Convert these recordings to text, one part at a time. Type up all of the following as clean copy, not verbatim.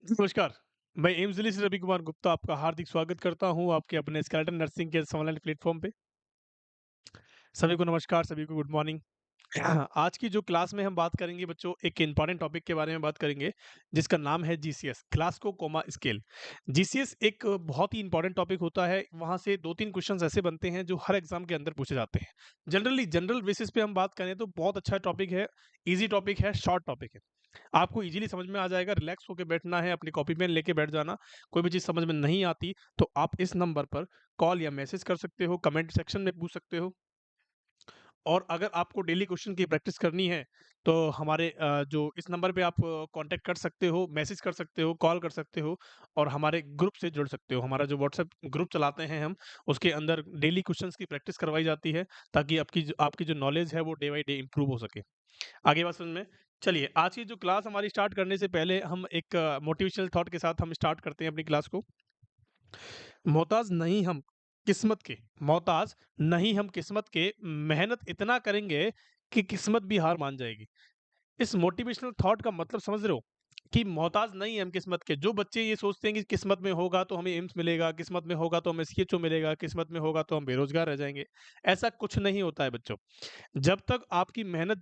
जी, नमस्कार। मैं एम्स दिल्ली से रवि कुमार गुप्ता आपका हार्दिक स्वागत करता हूँ आपके अपने स्केलेटन नर्सिंग के इस ऑनलाइन प्लेटफ़ॉर्म पे। सभी को नमस्कार, सभी को गुड मॉर्निंग। आज की जो क्लास में हम बात करेंगे बच्चों, एक इम्पोर्टेंट टॉपिक के बारे में बात करेंगे, जिसका नाम है GCS, Glasgow coma scale. GCS एक बहुत ही इम्पोर्टेंट टॉपिक होता है, वहाँ से 2-3 क्वेश्चन्स ऐसे बनते हैं जो हर एग्ज़ाम के अंदर पूछे जाते हैं। जनरल बेसिस पे हम बात करें तो बहुत अच्छा टॉपिक है, ईज़ी टॉपिक है, शॉर्ट टॉपिक है। आपको ईज़िली समझ में आ जाएगा, रिलैक्स होके बैठना है, अपनी कॉपी पेन लेके बैठ जाना। कोई भी चीज़ समझ में नहीं आती, तो आप इस नंबर पर कॉल या मैसेज कर सकते हो, कमेंट सेक्शन में पूछ सकते हो। और अगर आपको डेली क्वेश्चन की प्रैक्टिस करनी है, तो हमारे जो इस नंबर पे आप कॉन्टैक्ट कर सकते हो, मैसेज कर सकते हो, कॉल कर सकते हो और हमारे ग्रुप से जुड़ सकते हो। हमारा जो व्हाट्सएप ग्रुप चलाते हैं हम, उसके अंदर डेली क्वेश्चन्स की प्रैक्टिस करवाई जाती है, ताकि आपकी जो नॉलेज है, वो डे बाय डे इम्प्रूव हो सके। आगे बात समझ में? चलिए, आज की जो क्लास हमारी स्टार्ट करने से पहले हम एक मोटिवेशनल थॉट के साथ हम स्टार्ट करते हैं अपनी क्लास को। मोहताज नहीं हम किस्मत के, मोहताज नहीं हम किस्मत के, मेहनत इतना करेंगे कि किस्मत भी हार मान जाएगी। इस मोटिवेशनल थॉट का मतलब समझ रहे हो? कि मोहताज नहीं है हम किस्मत के। जो बच्चे ये सोचते हैं कि किस्मत में होगा तो हमें एम्स मिलेगा, किस्मत में होगा तो हमें सीएचओ मिलेगा, किस्मत में होगा तो हम बेरोज़गार रह जाएँगे। ऐसा कुछ नहीं होता है बच्चों। जब तक आपकी मेहनत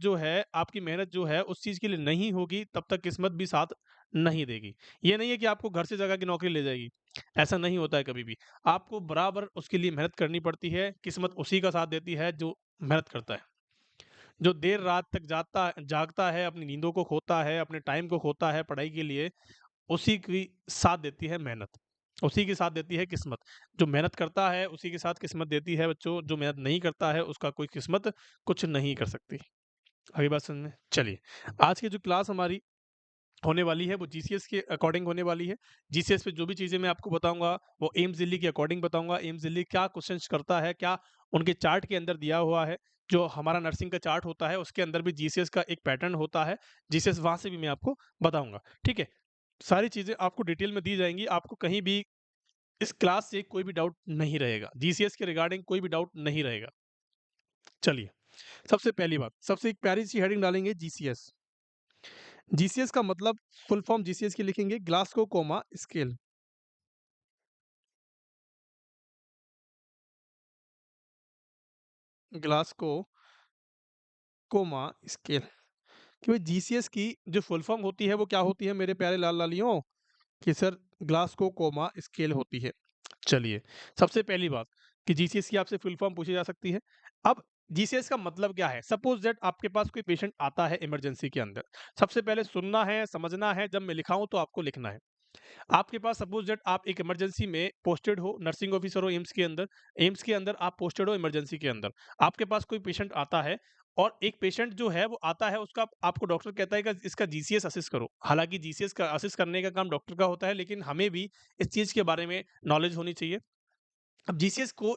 जो है उस चीज़ के लिए नहीं होगी, तब तक किस्मत भी साथ नहीं देगी। ये नहीं है कि आपको घर से जगह की नौकरी ले जाएगी, ऐसा नहीं होता है कभी भी। आपको बराबर उसके लिए मेहनत करनी पड़ती है, किस्मत उसी का साथ देती है जो मेहनत करता है। जो देर रात तक जागता है, अपनी नींदों को खोता है, अपने टाइम को खोता है पढ़ाई के लिए, उसी की साथ देती है मेहनत, उसी की साथ देती है किस्मत। जो मेहनत करता है, उसी के साथ किस्मत देती है बच्चों, जो मेहनत नहीं करता है, उसका कोई किस्मत कुछ नहीं कर सकती। आगे बात समझ में? चलिए, आज की जो क्लास हमारी होने वाली है, वो जीसीएस के अकॉर्डिंग होने वाली है। जीसीएस पे जो भी चीज़ें मैं आपको बताऊँगा, वो एम्स दिल्ली के अकॉर्डिंग बताऊँगा। एम्स दिल्ली क्या क्वेश्चन्स करता है, क्या उनके चार्ट के अंदर दिया हुआ है। जो हमारा नर्सिंग का चार्ट होता है, उसके अंदर भी जीसीएस का एक पैटर्न होता है। जीसीएस वहाँ से भी मैं आपको बताऊँगा, ठीक है? सारी चीज़ें आपको डिटेल में दी जाएँगी, आपको कहीं भी इस क्लास से कोई भी डाउट नहीं रहेगा। जीसीएस के रिगार्डिंग कोई भी डाउट नहीं रहेगा। चलिए, सबसे पहली बात, सबसे एक प्यारी-सी हेडिंग डालेंगे जीसीएस। जीसीएस का मतलब फुल फॉर्म जीसीएस की लिखेंगे Glasgow coma scale. Glasgow coma scale कि भाई जीसीएस की जो फुल फॉर्म होती है वो क्या होती है मेरे प्यारे लाल लालियों? कि सर ग्लासगो कोमा स्केल होती है। चलिए, सबसे पहली बात कि जीसीएस की आपसे फुल फॉर्म पूछी जा सकती है। अब जीसीएस का मतलब क्या है? सपोज़ दैट आपके पास कोई पेशेंट आता है इमरजेंसी के अंदर। सबसे पहले सुनना है, समझना है, जब मैं लिखाऊँ तो आपको लिखना है। आपके पास सपोज़ दैट आप एक इमरजेंसी में पोस्टेड हो, नर्सिंग ऑफिसर हो एम्स के अंदर आप पोस्टेड हो इमरजेंसी के अंदर। आपके पास कोई पेशेंट आता है और एक पेशेंट जो है वो आता है उसका आपको डॉक्टर कहता है कि इसका जीसीएस असेस करो। हालाँकि जीसीएस का असेस करने का काम डॉक्टर का होता है, लेकिन हमें भी इस चीज़ के बारे में नॉलेज होनी चाहिए। अब जीसीएस को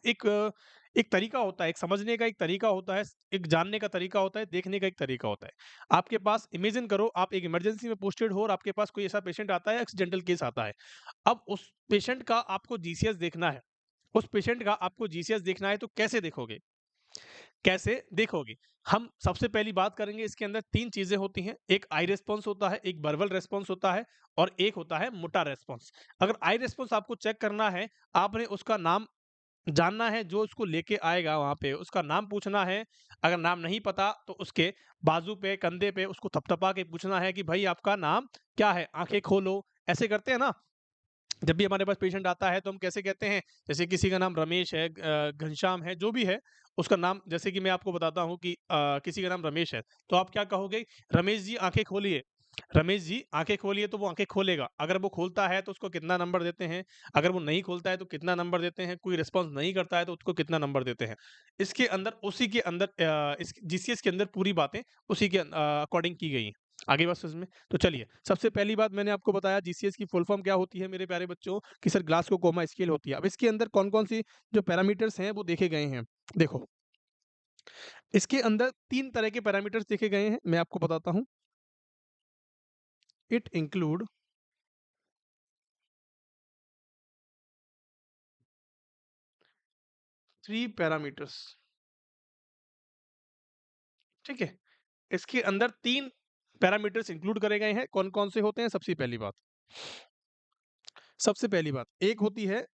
एक तरीका होता है, एक समझने का एक तरीका होता है, एक जानने का तरीका होता है, देखने का एक तरीका होता है। आपके पास इमेजिन करो आप एक इमरजेंसी में पोस्टेड हो और आपके पास कोई ऐसा पेशेंट आता है, एक्सीडेंटल केस आता है। अब उस पेशेंट का आपको जीसीएस देखना है। उस पेशेंट का आपको जीसीएस देखना है तो कैसे देखोगे? कैसे देखोगे? हम सबसे पहली बात करेंगे इसके अंदर 3 चीज़ें होती हैं। एक आई रिस्पॉन्स होता है, एक वर्बल रिस्पॉन्स होता है और एक होता है मोटा रिस्पॉन्स। अगर आई रिस्पॉन्स आपको चेक करना है, आपने उसका नाम जानना है जो उसको लेके आएगा वहाँ पे, उसका नाम पूछना है। अगर नाम नहीं पता तो उसके बाजू पे, कंधे पे उसको थपथपा के पूछना है कि भाई आपका नाम क्या है? आँखें खोलो, ऐसे करते हैं ना? जब भी हमारे पास पेशेंट आता है तो हम कैसे कहते हैं? जैसे किसी का नाम रमेश है, घनश्याम है, जो भी है, उसका नाम जैसे कि मैं आपको बताता हूँ कि किसी का नाम रमेश है, तो आप क्या कहोगे? रमेश जी आँखें खोलिए। रमेश जी आँखें खोलिए तो वो आँखें खोलेगा। अगर वो खोलता है तो उसको कितना नंबर देते हैं? अगर वो नहीं खोलता है तो कितना नंबर देते हैं? कोई रिस्पॉन्स नहीं करता है तो उसको कितना नंबर देते हैं? इसके अंदर उसी के अंदर इस जीसीएस के अंदर पूरी बातें उसी के अकॉर्डिंग की गई हैं। आगे बात समझ में? तो चलिए, सबसे पहली बात मैंने आपको बताया जीसीएस की फुल फॉर्म क्या होती है मेरे प्यारे बच्चों, कि सर ग्लासगो कोमा स्केल होती है। अब इसके अंदर कौन-कौन सी जो पैरामीटर्स हैं वो देखे गए हैं। देखो, इसके अंदर 3 तरह के पैरामीटर्स देखे गए हैं, मैं आपको बताता हूँ। इट इंक्लूड 3 पैरामीटर्स, ठीक है? इसके अंदर 3 पैरामीटर्स इंक्लूड करे गए हैं, कौन-कौन से होते हैं? सबसे पहली बात, सबसे पहली बात, एक होती है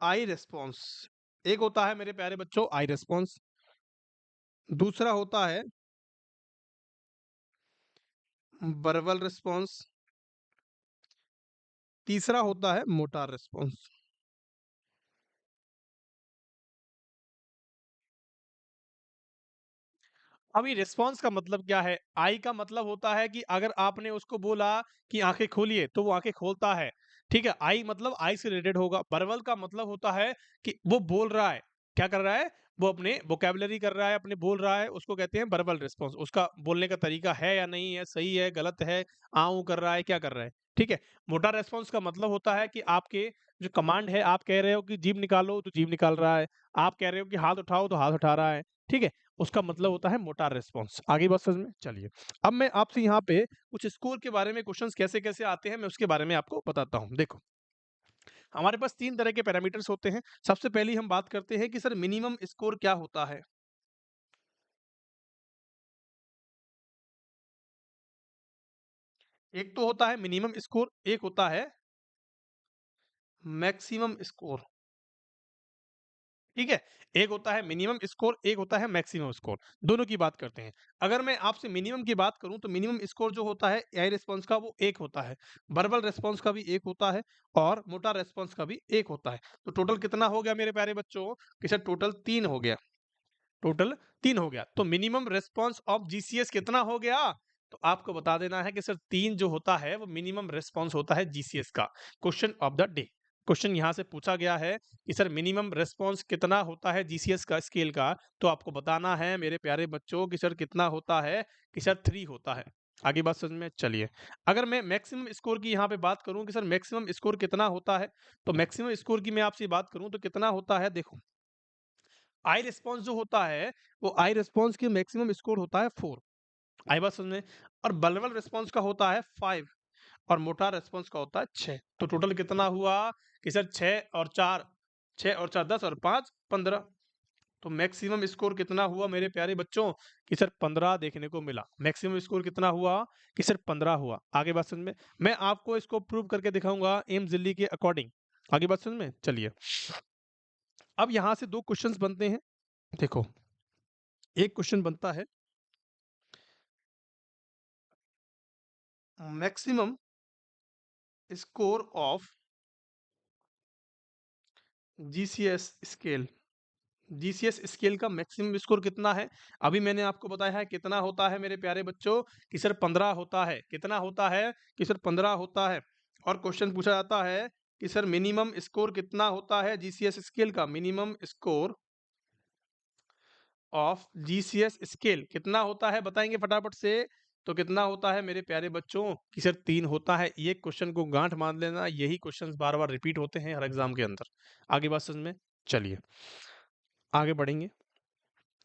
आई रिस्पॉन्स, एक होता है मेरे प्यारे बच्चों आई रिस्पॉन्स, दूसरा होता है वर्बल रिस्पॉन्स, तीसरा होता है मोटार रिस्पॉन्स। अभी रिस्पॉन्स का मतलब क्या है? आई का मतलब होता है कि अगर आपने उसको बोला कि आंखें खोलिए तो वो आंखें खोलता है, ठीक है? आई मतलब आई से रिलेटेड होगा। वर्बल का मतलब होता है कि वो बोल रहा है, क्या कर रहा है? वो अपने वोकैब्युलरी कर रहा है, अपने बोल रहा है, उसको कहते हैं वर्बल रिस्पॉन्स। उसका बोलने का तरीका है या नहीं है, सही है, गलत है, ऊ कर रहा है, क्या कर रहा है, ठीक है? मोटा रिस्पॉन्स का मतलब होता है कि आपके जो कमांड है, आप कह रहे हो कि जीभ निकालो तो जीभ निकाल रहा है, आप कह रहे हो कि हाथ उठाओ तो हाथ उठा रहा है, ठीक है? उसका मतलब होता है मोटार रिस्पॉन्स। आगे बात समझ में? चलिए, अब मैं आपसे यहाँ पे कुछ स्कोर के बारे में क्वेश्चंस कैसे-कैसे आते हैं, मैं उसके बारे में आपको बताता हूँ। देखो, हमारे पास 3 तरह के पैरामीटर्स होते हैं। सबसे पहली हम बात करते हैं कि सर मिनिमम स्कोर क्या होता है? एक तो होता है मिनिमम स्कोर, एक होता है मैक्सिमम स्कोर। ठीक है? एक होता है मिनिमम स्कोर, एक होता है मैक्सिमम स्कोर। दोनों की बात करते हैं। अगर मैं आपसे मिनिमम की बात करूँ तो मिनिमम स्कोर जो होता है एआई रिस्पॉन्स का वो 1 होता है। वर्बल रिस्पॉन्स का भी 1 होता है और मोटा रिस्पॉन्स का भी 1 होता है। तो टोटल कितना हो गया मेरे प्यारे बच्चों? कि सर टोटल 3 हो गया। टोटल 3 हो गया। तो मिनिमम रिस्पॉन्स ऑफ जीसीएस कितना हो गया? तो आपको बता देना है कि सर 3 जो होता है वो मिनिमम रिस्पॉन्स होता है जीसीएस का। Question of the day. Question यहाँ से पूछा गया है कि सर मिनिमम रिस्पॉन्स कितना होता है जीसीएस का स्केल का, तो आपको बताना है मेरे प्यारे बच्चों कि सर कितना होता है, कि सर 3 होता है। आगे बात समझ में? चलिए, अगर मैं मैक्सिमम स्कोर की यहाँ पे बात करूँ कि सर मैक्सिमम स्कोर कितना होता है, तो मैक्सिमम स्कोर की मैं आपसे बात करूँ तो कितना होता है, देखो आई रिस्पॉन्स जो होता है वो आई रिस्पॉन्स की मैक्सिमम स्कोर होता है 4। आई बात समझ में? और बल्बल रिस्पॉन्स का होता है 5 और मोटा रिस्पॉन्स का होता है 6। तो टोटल कितना हुआ कि सर 6 और 4, 6 और 4 10 और 5 15। तो मैक्सिमम स्कोर कितना हुआ मेरे प्यारे बच्चों? कि सर 15 देखने को मिला। मैक्सिमम स्कोर कितना हुआ? कि सर 15 हुआ। आगे बात समझ में? मैं आपको इसको प्रूव करके दिखाऊंगा एम्स दिल्ली के अकॉर्डिंग। आगे बात समझ में? चलिए, अब यहाँ से 2 क्वेश्चंस बनते हैं। देखो, एक क्वेश्चन बनता है maximum score of GCS scale. GCS scale का मैक्सिमम स्कोर कितना है? अभी मैंने आपको बताया है कितना होता है मेरे प्यारे बच्चों, कि सर 15 होता है। कितना होता है? कि सर 15 होता है। और क्वेश्चन पूछा जाता है कि सर मिनिमम स्कोर कितना होता है जीसीएस स्केल का? Minimum score of GCS scale कितना होता है, बताएंगे फटाफट से? तो कितना होता है मेरे प्यारे बच्चों? कि सर 3 होता है। ये क्वेश्चन को गांठ मान लेना, यही क्वेश्चंस बार बार रिपीट होते हैं हर एग्जाम के अंदर। आगे बात समझ में? चलिए, आगे बढ़ेंगे।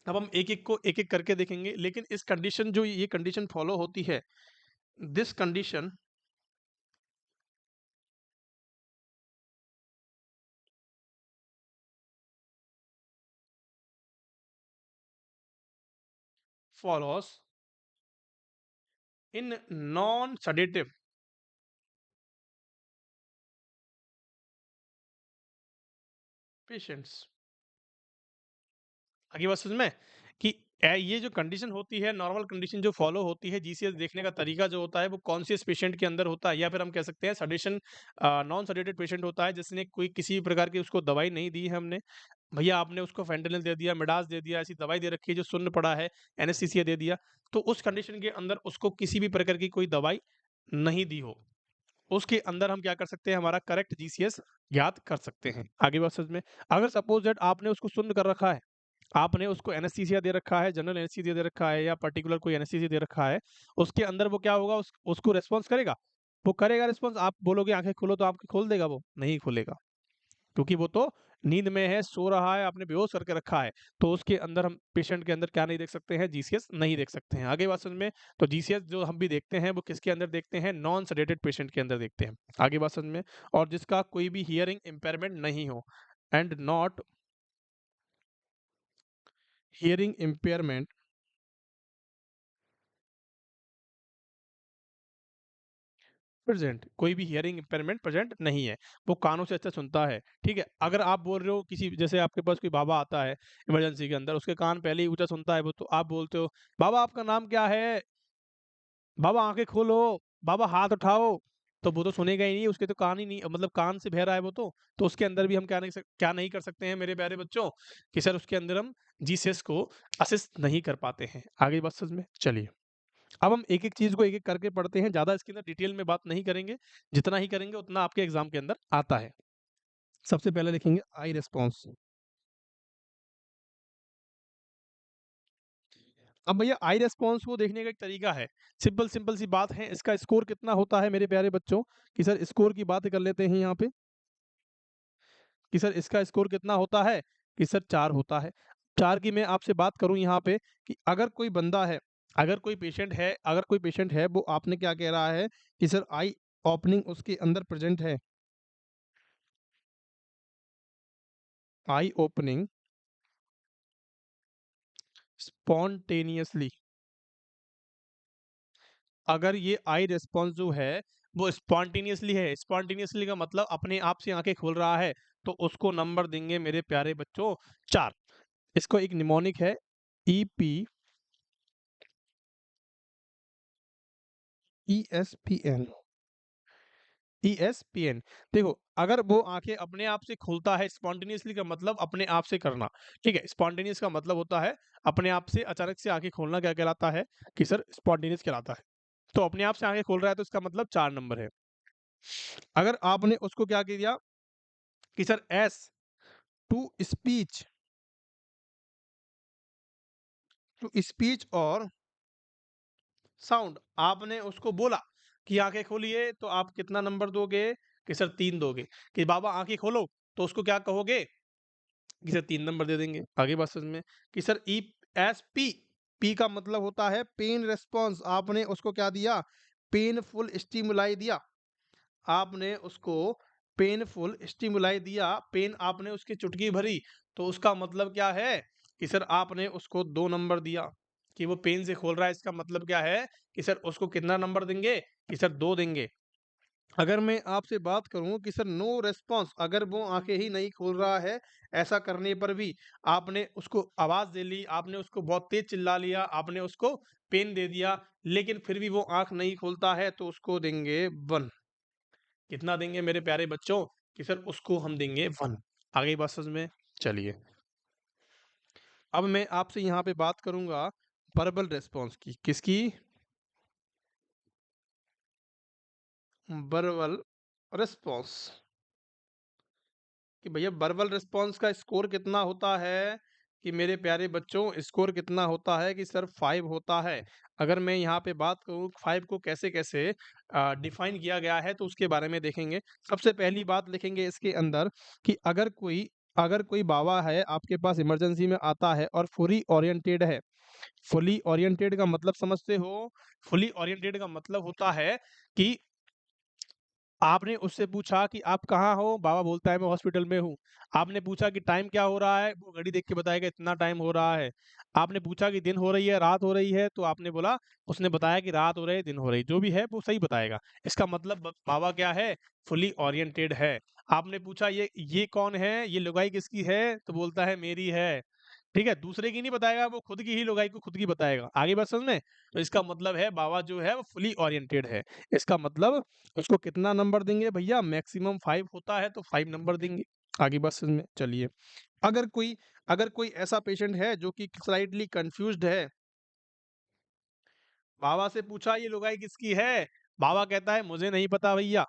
अब हम एक एक को एक एक करके देखेंगे, लेकिन इस कंडीशन जो ये कंडीशन फॉलो होती है, this condition follows in non sedative patients. आगे बात समझ में? कि ये जो कंडीशन होती है, नॉर्मल कंडीशन जो फॉलो होती है, जीसीएस देखने का तरीका जो होता है वो कॉन्शियस पेशेंट के अंदर होता है, या फिर हम कह सकते हैं सडेशन, नॉन सडेटेड पेशेंट होता है जिसने कोई किसी भी प्रकार की उसको दवाई नहीं दी है हमने। भैया आपने उसको फेंटानिल दे दिया, मिडास दे दिया, ऐसी दवाई दे रखी है जो सुन्न पड़ा है, एनेस्थीसिया दे दिया, तो उस कंडीशन के अंदर उसको किसी भी प्रकार की कोई दवाई नहीं दी हो, उसके अंदर हम क्या कर सकते हैं, हमारा करेक्ट जीसीएस ज्ञात कर सकते हैं। आगे बात समझ में? अगर सपोज दैट आपने उसको सुन्न कर रखा है, आपने उसको एनेस्थीसिया दे रखा है, जनरल एनेस्थीसिया दे रखा है, या पर्टिकुलर कोई एनेस्थीसिया दे रखा है, उसके अंदर वो क्या होगा, उसको रिस्पॉन्स करेगा? वो करेगा रिस्पॉन्स। आप बोलोगे आंखें खोलो तो आंखें खोल देगा? वो नहीं खोलेगा, क्योंकि वो तो नींद में है, सो रहा है, आपने बेहोश करके रखा है। तो उसके अंदर हम पेशेंट के अंदर क्या नहीं देख सकते हैं? जीसीएस नहीं देख सकते हैं। आगे बात समझ में? तो जीसीएस जो हम भी देखते हैं वो किसके अंदर देखते हैं? नॉन सेडेटेड पेशेंट के अंदर देखते हैं। आगे बात समझ में? और जिसका कोई भी हियरिंग इम्पेयरमेंट नहीं हो, and not hearing impairment present, कोई भी हियरिंग इम्पेयरमेंट प्रेजेंट नहीं है, वो कानों से अच्छा सुनता है, ठीक है। अगर आप बोल रहे हो किसी, जैसे आपके पास कोई बाबा आता है इमरजेंसी के अंदर, उसके कान पहले ही ऊंचा सुनता है वो, तो आप बोलते हो बाबा आपका नाम क्या है, बाबा आंखें खोलो, बाबा हाथ उठाओ, तो वो तो सुनेगा ही नहीं, उसके तो कान ही नहीं, मतलब कान से बहरा है वो तो उसके अंदर भी हम क्या नहीं कर सकते हैं मेरे प्यारे बच्चों, कि सर उसके अंदर हम जीसस को असिस्ट नहीं कर पाते हैं। आगे बात समझ में, चलिए अब हम एक एक चीज को एक एक करके पढ़ते हैं, ज्यादा इसके अंदर डिटेल में बात नहीं करेंगे, जितना ही करेंगे उतना आपके एग्जाम के अंदर आता है। सबसे पहले लिखेंगे आई रेस्पॉन्स। अब भैया आई रेस्पॉन्स को देखने का एक तरीका है, सिंपल सिंपल सी बात है, इसका स्कोर कितना होता है मेरे प्यारे बच्चों, कि सर स्कोर की बात कर लेते हैं यहाँ पे, कि सर इसका स्कोर कितना होता है, कि सर 4 होता है। 4 की मैं आपसे बात करूं यहाँ पे, कि अगर कोई बंदा है, अगर कोई पेशेंट है, वो आपने क्या कह रहा है कि सर आई ओपनिंग उसके अंदर प्रेजेंट है, आई ओपनिंग स्पॉन्टेनियसली, अगर ये आई रिस्पॉन्स जो है वो स्पॉन्टेनियसली है, स्पॉन्टेनियसली का मतलब अपने आप से आंखें खोल रहा है, तो उसको नंबर देंगे मेरे प्यारे बच्चों 4। इसको एक निमोनिक है, EPESPN, ESPN। देखो, अगर वो आंखें अपने आप से खोलता है, स्पॉन्टेनियसली का मतलब अपने आप से करना, ठीक है, स्पॉन्टेनियस का मतलब होता है अपने आप से अचानक से आंखें खोलना, क्या कहलाता है कि सर स्पॉन्टेनियस कहलाता है। तो अपने आप से आंखें खोल रहा है तो इसका मतलब 4 नंबर है। अगर आपने उसको क्या किया कि सर एस टू स्पीच, और साउंड, आपने उसको बोला कि आंखें खोलिए, तो आप कितना नंबर दोगे, कि सर 3 दोगे। कि बाबा आंखें खोलो, तो उसको क्या कहोगे कि सर 3 नंबर दे देंगे। आगे बात समझ में, कि सर ESP, पी का मतलब होता है पेन रेस्पॉन्स, आपने उसको क्या दिया, पेनफुल स्टिमुलाई दिया, आपने उसको पेनफुल स्टिमुलाई दिया, पेन आपने उसकी चुटकी भरी, तो उसका मतलब क्या है कि सर आपने उसको 2 नंबर दिया, कि वो पेन से खोल रहा है, इसका मतलब क्या है कि सर उसको कितना नंबर देंगे, कि सर 2 देंगे। अगर मैं आपसे बात करूं कि सर नो रेस्पॉन्स, अगर वो आंखें ही नहीं खोल रहा है, ऐसा करने पर भी आपने उसको आवाज दे ली, आपने उसको बहुत तेज चिल्ला लिया, आपने उसको पेन दे दिया, लेकिन फिर भी वो आंख नहीं खोलता है, तो उसको देंगे 1। कितना देंगे मेरे प्यारे बच्चों, कि सर उसको हम देंगे 1। आगे बात समझ में, चलिए अब मैं आपसे यहाँ पे बात करूंगा वर्बल रेस्पॉन्स की, किसकी, वर्बल रेस्पॉन्स, कि भैया वर्बल रिस्पॉन्स का स्कोर कितना होता है, कि मेरे प्यारे बच्चों स्कोर कितना होता है, कि सर 5 होता है। अगर मैं यहाँ पे बात करूँ 5 को कैसे कैसे डिफाइन किया गया है, तो उसके बारे में देखेंगे। सबसे पहली बात लिखेंगे इसके अंदर, कि अगर कोई बाबा है आपके पास इमरजेंसी में आता है और फुली ओरिएंटेड है, फुली ओरिएंटेड का मतलब समझते हो, फुली ओरिएंटेड का मतलब होता है कि आपने उससे पूछा कि आप कहाँ हो? बाबा बोलता है मैं हॉस्पिटल में हूँ। आपने पूछा कि टाइम क्या हो रहा है? वो घड़ी देख के बताएगा इतना टाइम हो रहा है। आपने पूछा कि दिन हो रही है, रात हो रही है? तो आपने बोला, उसने बताया कि रात हो रही है, दिन हो रही है। जो भी है वो सही बताएगा। इसका मतलब बाबा क्या है? फुली ओरिएंटेड है। आपने पूछा ये कौन है? ये लुगाई किसकी है? तो बोलता है मेरी है। ठीक है? दूसरे की नहीं बताएगा, वो खुद की ही लुगाई को खुद की बताएगा। आगे बात समझ में? तो इसका मतलब है बाबा जो है वो फुली ओरिएंटेड है। इसका मतलब उसको कितना नंबर देंगे भैया, मैक्सिमम 5 होता है तो 5 नंबर देंगे। आगे बात समझ में, चलिए अगर कोई ऐसा पेशेंट है जो कि स्लाइटली कंफ्यूज्ड है, बाबा से पूछा ये लुगाई किसकी है, बाबा कहता है मुझे नहीं पता भैया।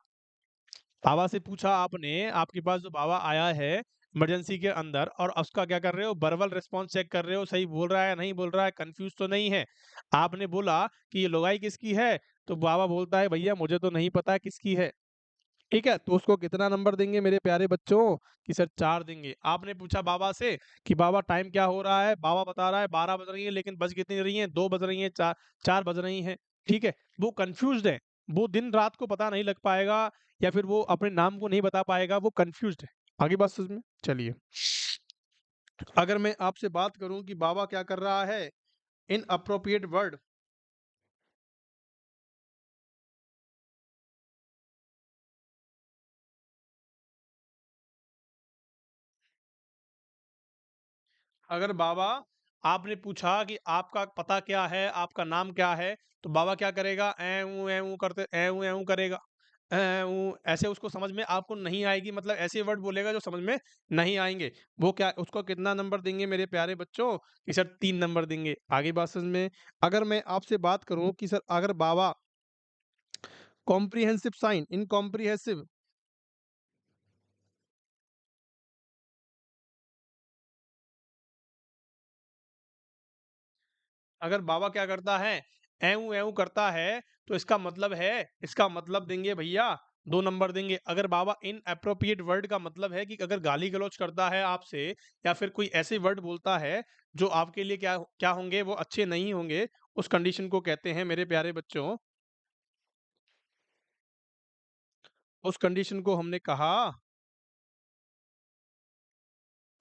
बाबा से पूछा आपने, आपके पास जो बाबा आया है इमरजेंसी के अंदर, और उसका क्या कर रहे हो, वर्बल रिस्पॉन्स चेक कर रहे हो, सही बोल रहा है नहीं बोल रहा है, कंफ्यूज तो नहीं है। आपने बोला कि ये लुगाई किसकी है, तो बाबा बोलता है भैया मुझे तो नहीं पता किसकी है। ठीक है, तो उसको कितना नंबर देंगे मेरे प्यारे बच्चों, कि सर 4 देंगे। आपने पूछा बाबा से कि बाबा टाइम क्या हो रहा है, बाबा बता रहा है 12 बज रही है, लेकिन बज कितनी रही हैं, 2 बज रही हैं, 4 बज रही हैं। ठीक है, वो कंफ्यूज्ड है, वो दिन रात को पता नहीं लग पाएगा, या फिर वो अपने नाम को नहीं बता पाएगा, वो कंफ्यूज्ड है। आगे बात समझ में, चलिए अगर मैं आपसे बात करूं कि बाबा क्या कर रहा है, इन अप्रोप्रिएट वर्ड, अगर बाबा आपने पूछा कि आपका पता क्या है, आपका नाम क्या है, तो बाबा क्या करेगा? ऐ ऊँ करते ऐ ऊँ करेगा। ऊँ ऐसे उसको समझ में आपको नहीं आएगी, मतलब ऐसे वर्ड बोलेगा जो समझ में नहीं आएँगे। वो क्या उसको कितना नंबर देंगे मेरे प्यारे बच्चों? कि सर 3 नंबर देंगे। आगे बात समझ में? अगर मैं आपसे बात करूँ कि सर अगर बाबा कॉम्प्रिहेंसिव साइन, इनकॉम्प्रिहेंसिव अगर बाबा क्या करता है, ऐऊ-ऐऊ करता है, तो इसका मतलब देंगे भैया 2 नंबर देंगे। अगर बाबा इनएप्रोप्रिएट वर्ड का मतलब है कि अगर गाली-गलौच करता है आपसे या फिर कोई ऐसे वर्ड बोलता है, जो आपके लिए क्या क्या होंगे, वो अच्छे नहीं होंगे, उस कंडीशन को कहते हैं मेरे प्यारे बच्चों, उस कंडीशन को हमने कहा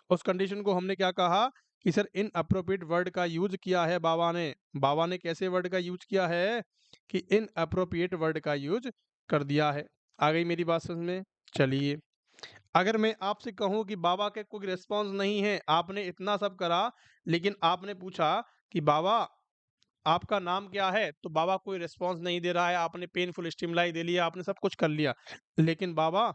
उस कंडीशन को हमने क्या कहा कि सर इनएप्रोप्रिएट वर्ड का यूज़ किया है बाबा ने। बाबा ने कैसे वर्ड का यूज़ किया है कि इनएप्रोप्रिएट वर्ड का यूज़ कर दिया है। आ गई मेरी बात समझ में? चलिए, अगर मैं आपसे कहूँ कि बाबा के कोई रिस्पॉन्स नहीं है, आपने इतना सब करा, लेकिन आपने पूछा कि बाबा आपका नाम क्या है? तो बाबा कोई रिस्पॉन्स नहीं दे रहा है, आपने पेनफुल स्टिमुलाई दे लिया, आपने सब कुछ कर लिया, लेकिन बाबा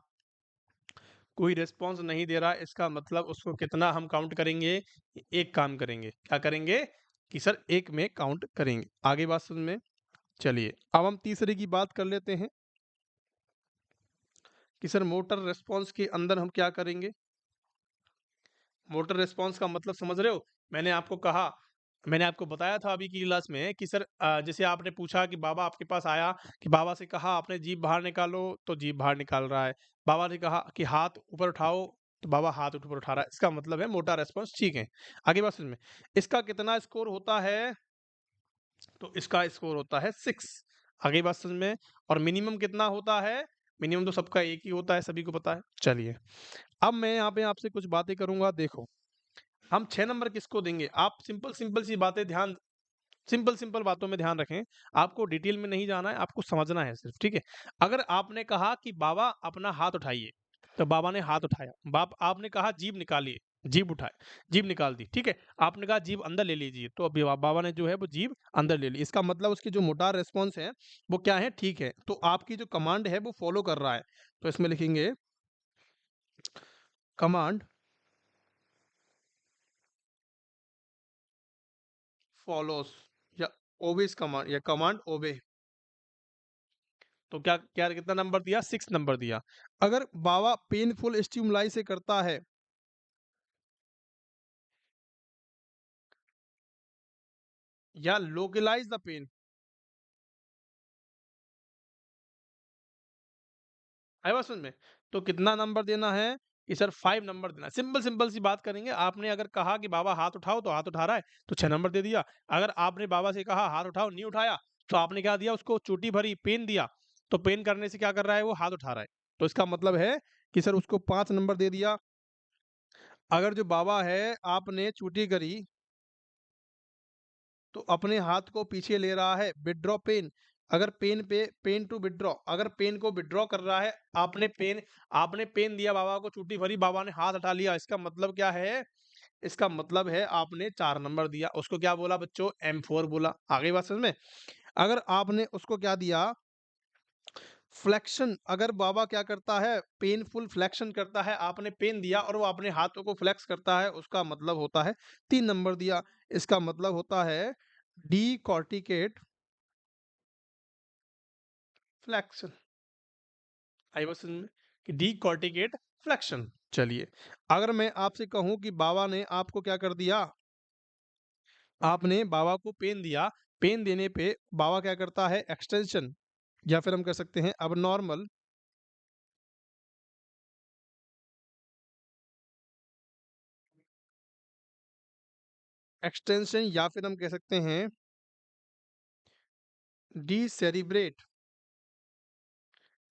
कोई रिस्पॉन्स नहीं दे रहा, इसका मतलब उसको कितना हम काउंट करेंगे? एक काम करेंगे। क्या करेंगे? कि सर 1 में काउंट करेंगे। आगे बात समझ में? चलिए, अब हम तीसरे की बात कर लेते हैं कि सर मोटर रिस्पॉन्स के अंदर हम क्या करेंगे? मोटर रिस्पॉन्स का मतलब समझ रहे हो? मैंने आपको बताया था अभी की क्लास में कि सर जैसे आपने पूछा कि बाबा आपके पास आया, कि बाबा से कहा आपने जीभ बाहर निकालो, तो जीभ बाहर निकाल रहा है। बाबा ने कहा कि हाथ ऊपर उठाओ, तो बाबा हाथ ऊपर उठा रहा है। इसका मतलब है मोटा रिस्पॉन्स ठीक है। आगे बात समझ में? इसका कितना स्कोर होता है? तो इसका स्कोर होता है 6। आगे बात समझ में? और मिनिमम कितना होता है? मिनिमम तो सबका एक ही होता है, सभी को पता है। चलिए, अब मैं यहाँ पे आपसे कुछ बातें करूँगा, देखो। हम 6 नंबर किसको देंगे? आप सिंपल-सिंपल सी बातें सिंपल-सिंपल बातों में ध्यान रखें। आपको डिटेल में नहीं जाना है, आपको समझना है सिर्फ, ठीक है? अगर आपने कहा कि बाबा अपना हाथ उठाइए, तो बाबा ने हाथ उठाया। बाप आपने कहा जीभ निकालिए, जीभ उठाए, जीभ निकाल दी, ठीक है? आपने कहा जीभ अंदर ले लीजिए, तो अभी बाबा ने जो है वो जीभ अंदर ले ली। इसका मतलब उसकी जो मोटार रिस्पॉन्स है, वो क्या है? ठीक है। तो आपकी जो कमांड है वो फॉलो कर रहा है। तो इसमें लिखेंगे कमांड फॉलोस या ओबेस कमांड या कमांड ओबे। तो क्या क्या कितना नंबर दिया? 6 नंबर दिया। अगर बाबा पेनफुल स्टिमुलाई से करता है या लोकलाइज द पेन, है बात समझ में? तो कितना नंबर देना है कि सर 5 नंबर देना है। सिंपल सिंपल सी बात करेंगे। आपने अगर कहा कि बाबा हाथ उठाओ, तो हाथ उठा रहा है, तो 6 नंबर दे दिया। अगर आपने बाबा से कहा हाथ उठाओ, नहीं उठाया, तो आपने क्या दिया? उसको चोटी भरी पेन दिया। तो पेन करने से क्या कर रहा है? वो हाथ उठा रहा है। तो इसका मतलब है कि सर उसको 5 नंबर दे दिया। अगर जो बाबा है आपने चोटी करी, तो अपने हाथ को पीछे ले रहा है, विथड्रॉ पेन। अगर पेन टू विथड्रॉ, अगर पेन को विथड्रॉ कर रहा है, आपने पेन दिया बाबा को, चुट्टी भरी, बाबा ने हाथ हटा लिया, इसका मतलब क्या है? इसका मतलब है आपने 4 नंबर दिया। उसको क्या बोला बच्चों? M4 बोला। आगे बात समझ में? अगर आपने उसको क्या दिया? फ्लेक्शन, अगर बाबा क्या करता है? पेनफुल फ्लेक्शन करता है, आपने पेन दिया और वो अपने हाथों को फ्लेक्स करता है, उसका मतलब होता है 3 नंबर दिया। इसका मतलब होता है डीकॉर्टिकेट फ्लेक्शन। आई बात समझ में? कि डीकॉर्टिकेट फ्लेक्शन। चलिए, अगर मैं आपसे कहूं कि बाबा ने आपको क्या कर दिया? आपने बाबा को पेन दिया, पेन देने पे बाबा क्या करता है? एक्सटेंशन, या फिर हम कह सकते हैं अब नॉर्मल एक्सटेंशन, या फिर हम कह सकते हैं डीसेरिब्रेट।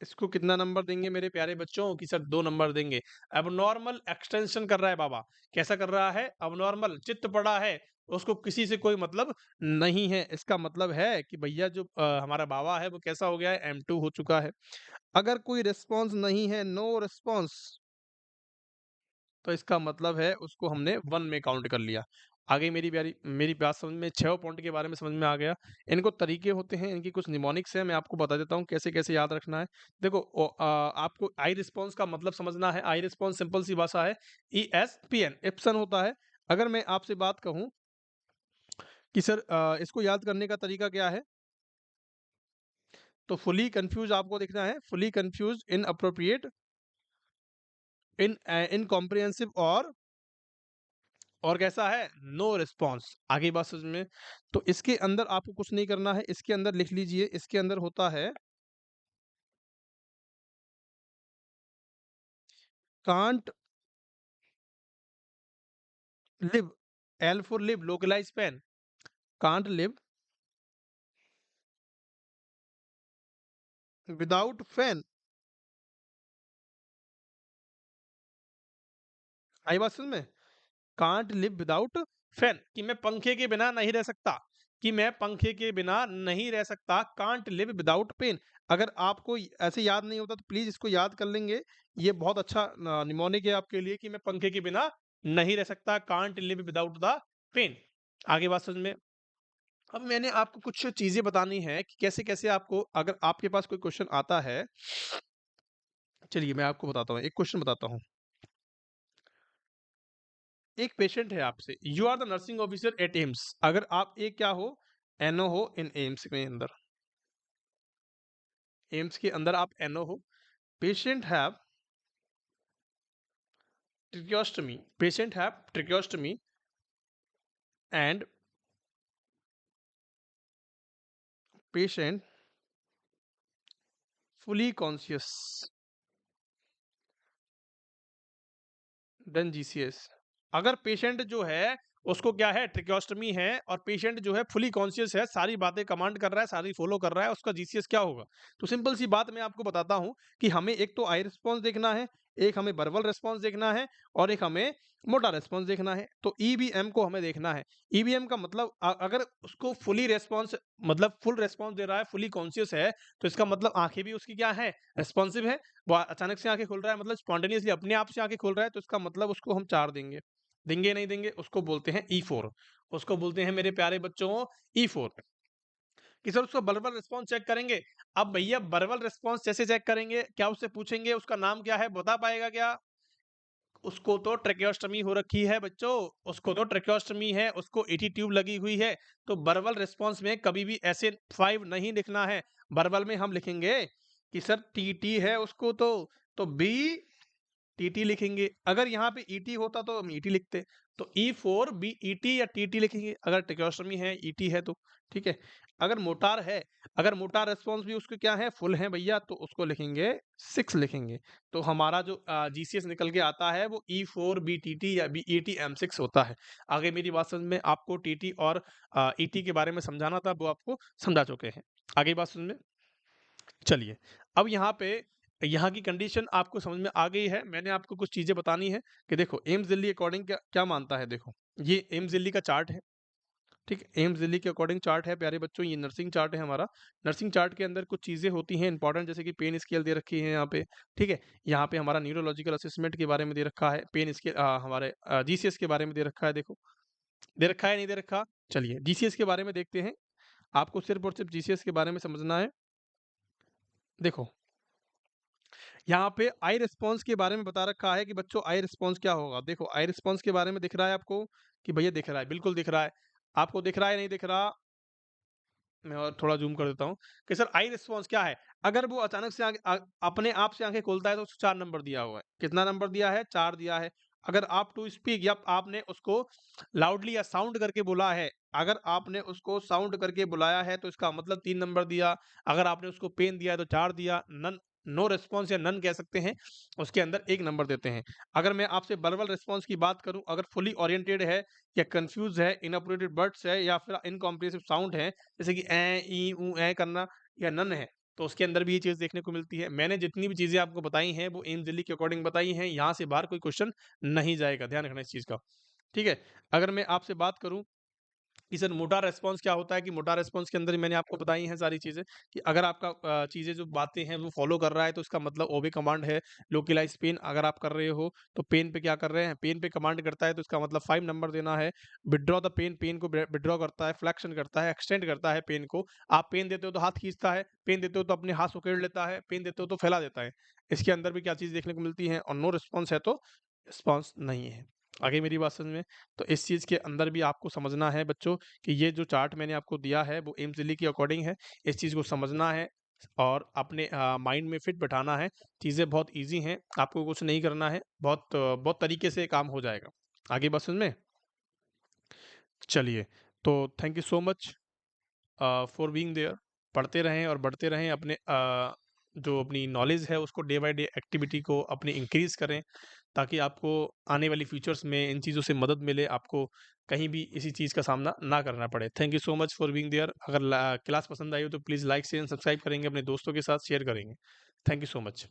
इसको कितना नंबर देंगे मेरे प्यारे बच्चों? कि सर 2 नंबर देंगे। अब नॉर्मल एक्सटेंशन कर रहा है बाबा। कैसा कर रहा है? अब नॉर्मल चित्त पड़ा है, उसको किसी से कोई मतलब नहीं है। इसका मतलब है कि भैया जो हमारा बाबा है वो कैसा हो गया है? M2 हो चुका है। अगर कोई रिस्पॉन्स नहीं है, नो रिस्पॉन्स, तो इसका मतलब है उसको हमने 1 में काउंट कर लिया। आगे मेरी बात समझ में 6 पॉइंट के बारे में समझ में आ गया। इनको तरीके होते हैं, इनकी कुछ निमोनिक्स है, मैं आपको बता देता हूँ कैसे-कैसे याद रखना है। देखो आपको आई रिस्पॉन्स का मतलब समझना है। आई रिस्पॉन्स सिंपल सी भाषा है ईएसपीएन इप्सन होता है। अगर मैं आपसे बात कहूँ कि सर इसको याद करने का तरीका क्या है? तो फुली कन्फ्यूज़ आपको लिखना है, फुली कन्फ्यूज़्ड, इनअप्रोप्रिएट, इनकॉम्प्रिहेंसिव और कैसा है? No response. आगे बात समझ में? तो इसके अंदर आपको कुछ नहीं करना है, इसके अंदर लिख लीजिए, इसके अंदर होता है can't live, L for live, localize pain, can't live without fan. आई बात समझ में? कांट लिव विदाउट फैन, कि मैं पंखे के बिना नहीं रह सकता, कि मैं पंखे के बिना नहीं रह सकता। Can't live without pain. अगर आपको ऐसे याद नहीं होता तो प्लीज इसको याद कर लेंगे। ये बहुत अच्छा निमोनिक है आपके लिए कि मैं पंखे के बिना नहीं रह सकता, can't live without the pain. आगे बात समझ में? अब मैंने आपको कुछ चीजें बतानी है कि कैसे कैसे आपको, अगर आपके पास कोई क्वेश्चन आता है, चलिए मैं आपको बताता हूँ, एक क्वेश्चन बताता हूँ। एक पेशेंट है आपसे, you are the nursing officer at AIIMS. अगर आप एक क्या हो, एनओ हो इन एम्स के अंदर, एम्स के अंदर आप एनओ हो। Patient have tracheostomy, patient have tracheostomy and patient fully conscious then GCS. अगर पेशेंट जो है उसको क्या है, ट्रिकोस्टमी है, और पेशेंट जो है फुली कॉन्शियस है, सारी बातें कमांड कर रहा है, सारी फॉलो कर रहा है, उसका जीसीएस क्या होगा? तो सिंपल सी बात मैं आपको बताता हूं कि हमें एक तो आई रिस्पॉन्स देखना है, एक हमें वर्बल रिस्पॉन्स देखना है, और एक हमें मोटा रिस्पॉन्स देखना है। तो ईबीएम को हमें देखना है। ईबीएम का मतलब अगर उसको फुली रिस्पॉन्स, मतलब फुल रिस्पॉन्स दे रहा है, फुली कॉन्शियस है, तो इसका मतलब आंखें भी उसकी क्या है, रिस्पॉन्सिव है। वो अचानक से आंखें खोल रहा है, मतलब स्पॉन्टेनियसली अपने आप से आंखें खोल रहा है, तो इसका मतलब उसको हम 4 देंगे। देंगे नहीं देंगे, उसको बोलते हैं ई4। उसको बोलते हैं मेरे प्यारे बच्चों ई4। कि सर उसका वर्बल रिस्पॉन्स चेक करेंगे। अब भैया वर्बल रिस्पॉन्स जैसे चेक करेंगे, क्या उससे पूछेंगे उसका नाम क्या है, बता पाएगा क्या? उसको तो ट्रेकियोस्टमी हो रखी है बच्चों, उसको तो ट्रेकियोस्टमी है, उसको एटी ट्यूब लगी हुई है। तो वर्बल रिस्पॉन्स में कभी भी ऐसे 5 नहीं लिखना है। वर्बल में हम लिखेंगे कि सर टीटी है उसको, तो बी टीटी लिखेंगे। अगर यहाँ पे ईटी होता तो हम ईटी लिखते। तो ई4 बी ईटी या टीटी लिखेंगे, अगर ट्रेकियोस्टमी है, ईटी है तो। ठीक है। अगर मोटार है, अगर मोटार रेस्पॉन्स भी उसके क्या है, फुल है भैया, तो उसको लिखेंगे 6 लिखेंगे। तो हमारा जो जीसीएस निकल के आता है वो ई4 बी टीटी या बी ईटी एम6 होता है। आगे मेरी बात समझ में? आपको टीटी और ईटी के बारे में समझाना था, वो आपको समझा चुके हैं। आगे बात समझ में? चलिए, अब यहाँ पे यहाँ की कंडीशन आपको समझ में आ गई है। मैंने आपको कुछ चीज़ें बतानी है कि देखो एम्स दिल्ली अकॉर्डिंग क्या क्या मानता है। देखो ये एम्स दिल्ली का चार्ट है, ठीक है? एम्स दिल्ली के अकॉर्डिंग चार्ट है प्यारे बच्चों, ये नर्सिंग चार्ट है हमारा। नर्सिंग चार्ट के अंदर कुछ चीज़ें होती हैं इंपॉर्टेंट, जैसे कि पेन स्केल दे रखी है यहाँ पे, ठीक है? यहाँ पे हमारा न्यूरोलॉजिकल असेसमेंट के बारे में दे रखा है, पेन स्केल हमारे जीसीएस के बारे में दे रखा है। देखो, दे रखा है नहीं दे रखा? चलिए जीसीएस के बारे में देखते हैं। आपको सिर्फ और सिर्फ जीसीएस के बारे में समझना है। देखो यहाँ पे आई रिस्पॉन्स के बारे में बता रखा है कि बच्चों आई रिस्पॉन्स क्या होगा। देखो आई रिस्पॉन्स के बारे में दिख रहा है आपको कि भैया दिख रहा है, बिल्कुल दिख रहा है। आपको दिख रहा है नहीं दिख रहा? मैं और थोड़ा जूम कर देता हूँ कि सर आई रिस्पॉन्स क्या है। अगर वो अचानक से अपने आप से आंखें खोलता है तो उसको 4 नंबर दिया हुआ है। कितना नंबर दिया है? 4 दिया है। अगर आप टू स्पीक, या आपने उसको लाउडली या साउंड करके बोला है, अगर आपने उसको साउंड करके बुलाया है तो इसका मतलब 3 नंबर दिया। अगर आपने उसको पेन दिया है तो 4 दिया। नन, नो रिस्पॉन्स या नन कह सकते हैं, उसके अंदर 1 नंबर देते हैं। अगर मैं आपसे वर्बल रिस्पॉन्स की बात करूं, अगर फुली ओरिएंटेड है या कंफ्यूज है, इनअप्रोप्रिएट वर्ड्स है, या फिर इनकॉम्प्रिहेंसिव साउंड है, जैसे कि ए ई ऊ ए करना, या नन है, तो उसके अंदर भी ये चीज़ देखने को मिलती है। मैंने जितनी भी चीज़ें आपको बताई हैं वो एम्स दिल्ली के अकॉर्डिंग बताई हैं, यहाँ से बाहर कोई क्वेश्चन नहीं जाएगा, ध्यान रखना इस चीज़ का। ठीक है? अगर मैं आपसे बात करूँ कि सर मोटा रिस्पॉन्स क्या होता है, कि मोटा रिस्पॉन्स के अंदर ही मैंने आपको बताई हैं सारी चीज़ें, कि अगर आपका चीज़ें जो बातें हैं वो फॉलो कर रहा है तो इसका मतलब ओबे कमांड है। लोकलाइज पेन अगर आप कर रहे हो तो पेन पे क्या कर रहे हैं, पेन पे कमांड करता है तो इसका मतलब 5 नंबर देना है। विथड्रॉ द पेन, पेन को विथड्रॉ करता है, फ्लेक्शन करता है, एक्सटेंड करता है पेन को। आप पेन देते हो तो हाथ खींचता है, पेन देते हो तो अपने हाथ उकेड़ लेता है, पेन देते हो तो फैला देता है। इसके अंदर भी क्या चीज़ देखने को मिलती है, और नो रिस्पॉन्स है तो रिस्पॉन्स नहीं है। आगे मेरी बात समझ में? तो इस चीज़ के अंदर भी आपको समझना है बच्चों, कि ये जो चार्ट मैंने आपको दिया है वो एम्स दिल्ली के अकॉर्डिंग है। इस चीज़ को समझना है और अपने माइंड में फिट बैठाना है। चीज़ें बहुत ईज़ी हैं, आपको कुछ नहीं करना है, बहुत तरीके से काम हो जाएगा। आगे बात समझ में? चलिए, तो thank you so much for being there. पढ़ते रहें और बढ़ते रहें, अपने जो अपनी नॉलेज है उसको डे बाय डे एक्टिविटी को अपनी इंक्रीज़ करें, ताकि आपको आने वाली फ्यूचर्स में इन चीज़ों से मदद मिले, आपको कहीं भी इसी चीज़ का सामना ना करना पड़े। Thank you so much for being there. अगर क्लास पसंद आई हो तो please like share and subscribe करेंगे, अपने दोस्तों के साथ शेयर करेंगे। Thank you so much.